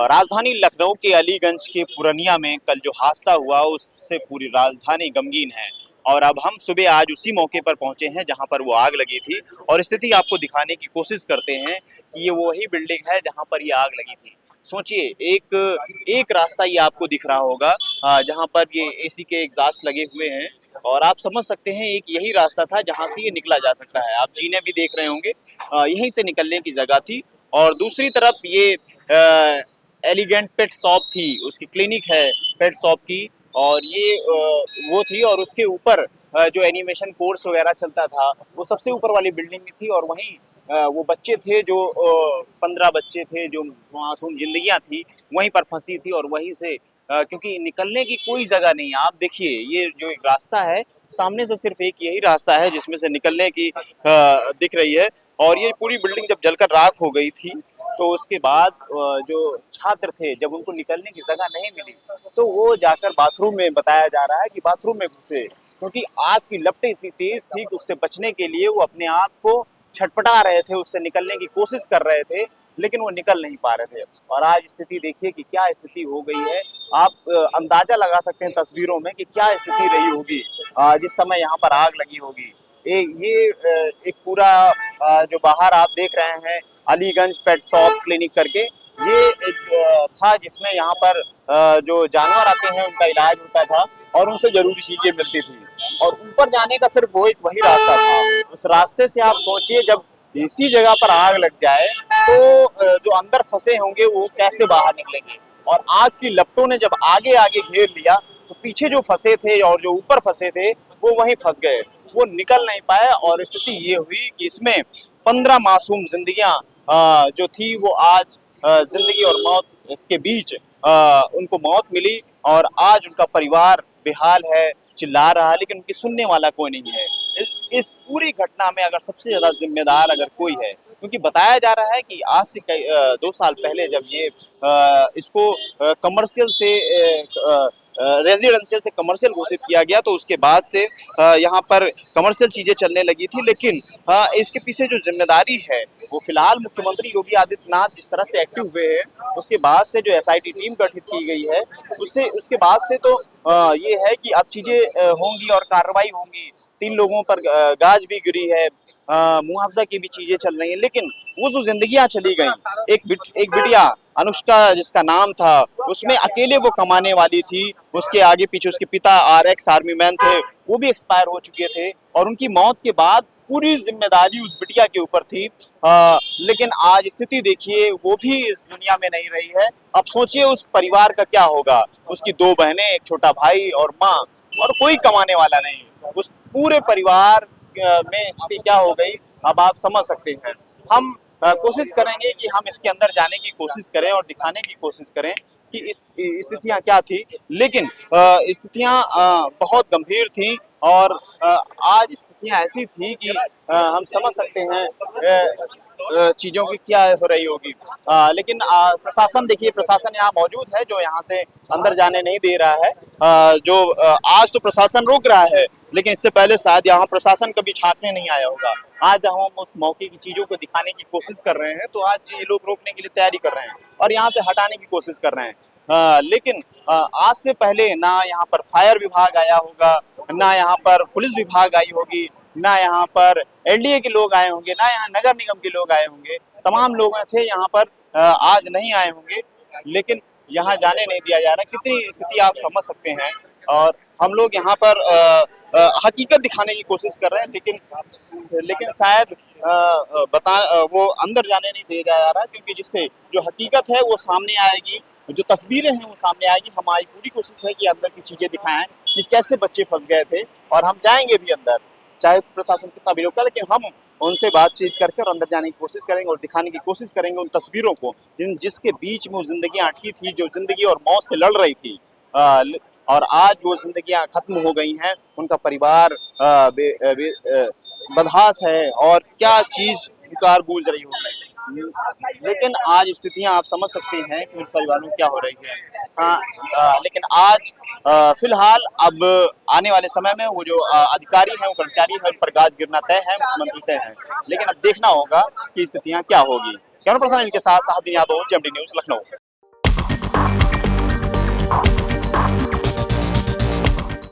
राजधानी लखनऊ के अलीगंज के पुरनिया में कल जो हादसा हुआ उससे पूरी राजधानी गमगीन है। और अब हम सुबह आज उसी मौके पर पहुंचे हैं जहां पर वो आग लगी थी और स्थिति आपको दिखाने की कोशिश करते हैं कि ये वही बिल्डिंग है जहां पर ये आग लगी थी। सोचिए, एक रास्ता ये आपको दिख रहा होगा जहां पर ये एसी के एग्जॉस्ट लगे हुए हैं और आप समझ सकते हैं एक यही रास्ता था जहां से ये निकला जा सकता है। आप जीने भी देख रहे होंगे, यहीं से निकलने की जगह थी। और दूसरी तरफ ये एलिगेंट पेट शॉप थी, उसकी क्लिनिक है पेट शॉप की, और ये वो थी। और उसके ऊपर जो एनिमेशन कोर्स वगैरह चलता था वो सबसे ऊपर वाली बिल्डिंग में थी। और वहीं वो बच्चे थे जो 15 बच्चे थे, जो मासूम जिंदगियां थी वहीं पर फंसी थी। और वहीं से क्योंकि निकलने की कोई जगह नहीं है। आप देखिए, ये जो एक रास्ता है सामने से सिर्फ एक यही रास्ता है जिसमें से निकलने की दिख रही है। और ये पूरी बिल्डिंग जब जलकर राख हो गई थी तो उसके बाद जो छात्र थे, जब उनको निकलने की जगह नहीं मिली तो वो जाकर बाथरूम में, बताया जा रहा है कि बाथरूम में घुसे, क्योंकि आग की लपटें इतनी तेज थी कि उससे बचने के लिए वो अपने आप को छटपटा रहे थे, उससे निकलने की कोशिश कर रहे थे, लेकिन वो निकल नहीं पा रहे थे। और आज स्थिति देखिए कि क्या स्थिति हो गई है। आप अंदाजा लगा सकते हैं तस्वीरों में कि क्या स्थिति रही होगी जिस समय यहाँ पर आग लगी होगी। ये एक पूरा जो बाहर आप देख रहे हैं अलीगंज पेट शॉप क्लिनिक करके, ये एक था जिसमें यहाँ पर जो जानवर आते हैं उनका इलाज होता था और उनसे जरूरी चीजें मिलती थी। और ऊपर जाने का सिर्फ वो एक वही रास्ता था। उस रास्ते से आप सोचिए, जब इसी जगह पर आग लग जाए तो जो अंदर फंसे होंगे वो कैसे बाहर निकलेंगे। और आग की लपटों ने जब आगे आगे घेर लिया तो पीछे जो फंसे थे और जो ऊपर फंसे थे वो वहीं फंस गए, वो निकल नहीं पाए। और स्थिति ये हुई कि इसमें 15 मासूम जिंदगियां जो थी वो आज जिंदगी और मौत के बीच उनको मौत मिली। और आज उनका परिवार बेहाल है, चिल्ला रहा है, लेकिन उनकी सुनने वाला कोई नहीं है। इस पूरी घटना में अगर सबसे ज्यादा जिम्मेदार अगर कोई है, क्योंकि बताया जा रहा है कि आज से 2 साल पहले जब ये इसको कमर्शियल से रेजिडेंशियल से कमर्शियल घोषित किया गया तो उसके बाद से यहाँ पर कमर्शियल चीजें चलने लगी थी। लेकिन इसके पीछे जो जिम्मेदारी है वो फिलहाल मुख्यमंत्री योगी आदित्यनाथ जिस तरह से एक्टिव हुए हैं उसके बाद से जो एसआईटी टीम गठित की गई है उसके बाद से तो ये है कि अब चीजें होंगी और कार्रवाई होंगी। 3 लोगों पर गाज भी गिरी है, मुआवजा की भी चीजें चल रही हैं। लेकिन वो जो जिंदगियां चली गई, एक बिटिया अनुष्का जिसका नाम था, उसमें अकेले वो कमाने वाली थी, उसके आगे पीछे उसके पिता आरएक्स आर्मी मैन थे, वो भी एक्सपायर हो चुके थे। और उनकी मौत के बाद पूरी जिम्मेदारी उस बिटिया के ऊपर थी। लेकिन आज स्थिति देखिए, वो भी इस दुनिया में नहीं रही है। अब सोचिए उस परिवार का क्या होगा, उसकी 2 बहनें, एक छोटा भाई और माँ, और कोई कमाने वाला नहीं। उस पूरे परिवार में स्थिति क्या हो गई अब आप समझ सकते हैं। हम कोशिश करेंगे कि हम इसके अंदर जाने की कोशिश करें और दिखाने की कोशिश करें कि स्थितियां क्या थी। लेकिन स्थितियां बहुत गंभीर थी। और आज स्थितियां ऐसी थी कि हम समझ सकते हैं चीजों की क्या हो रही होगी। लेकिन प्रशासन देखिए, प्रशासन यहाँ मौजूद है जो यहाँ से अंदर जाने नहीं दे रहा है। आज तो प्रशासन रोक रहा है, लेकिन इससे पहले शायद यहाँ प्रशासन कभी छापने नहीं आया होगा। आज हम उस मौके की चीजों को दिखाने की कोशिश कर रहे हैं तो आज ये लोग रोकने के लिए तैयारी कर रहे हैं और यहाँ से हटाने की कोशिश कर रहे हैं। लेकिन आज से पहले ना यहाँ पर फायर विभाग आया होगा, ना यहाँ पर पुलिस विभाग आई होगी, ना यहाँ पर एनडीए के लोग आए होंगे, ना यहाँ नगर निगम के लोग आए होंगे। तमाम लोग थे यहाँ पर, आज नहीं आए होंगे, लेकिन यहाँ जाने नहीं दिया जा रहा। कितनी स्थिति आप समझ सकते हैं। और हम लोग यहाँ पर हकीकत दिखाने की कोशिश कर रहे हैं, लेकिन शायद वो अंदर जाने नहीं दिया जा रहा, क्योंकि जिससे जो हकीकत है वो सामने आएगी, जो तस्वीरें हैं वो सामने आएगी। हमारी पूरी कोशिश है कि अंदर की चीजें दिखाएं कि कैसे बच्चे फंस गए थे। और हम जाएंगे भी अंदर, चाहे प्रशासन कितना भी रोका, लेकिन हम उनसे बातचीत करके और अंदर जाने की कोशिश करेंगे और दिखाने की कोशिश करेंगे उन तस्वीरों को जिसके बीच में वो जिंदगियां अटकी थी, जो जिंदगी और मौत से लड़ रही थी। और आज वो जिंदगियां खत्म हो गई हैं, उनका परिवार बदहास है और क्या चीज पुकार गूंज रही होगी। लेकिन आज स्थितियां आप समझ सकते हैं कि उन परिवारों में क्या हो रही है। लेकिन आज फिलहाल अब आने वाले समय में वो जो अधिकारी हैं, वो कर्मचारी हैं, उन पर गाज गिरना तय है, मुख्यमंत्री तय है। लेकिन अब देखना होगा कि स्थितियां क्या होगी। कैमरा पर्सन इनके साथ साहब यादव, जेएमडी न्यूज, लखनऊ।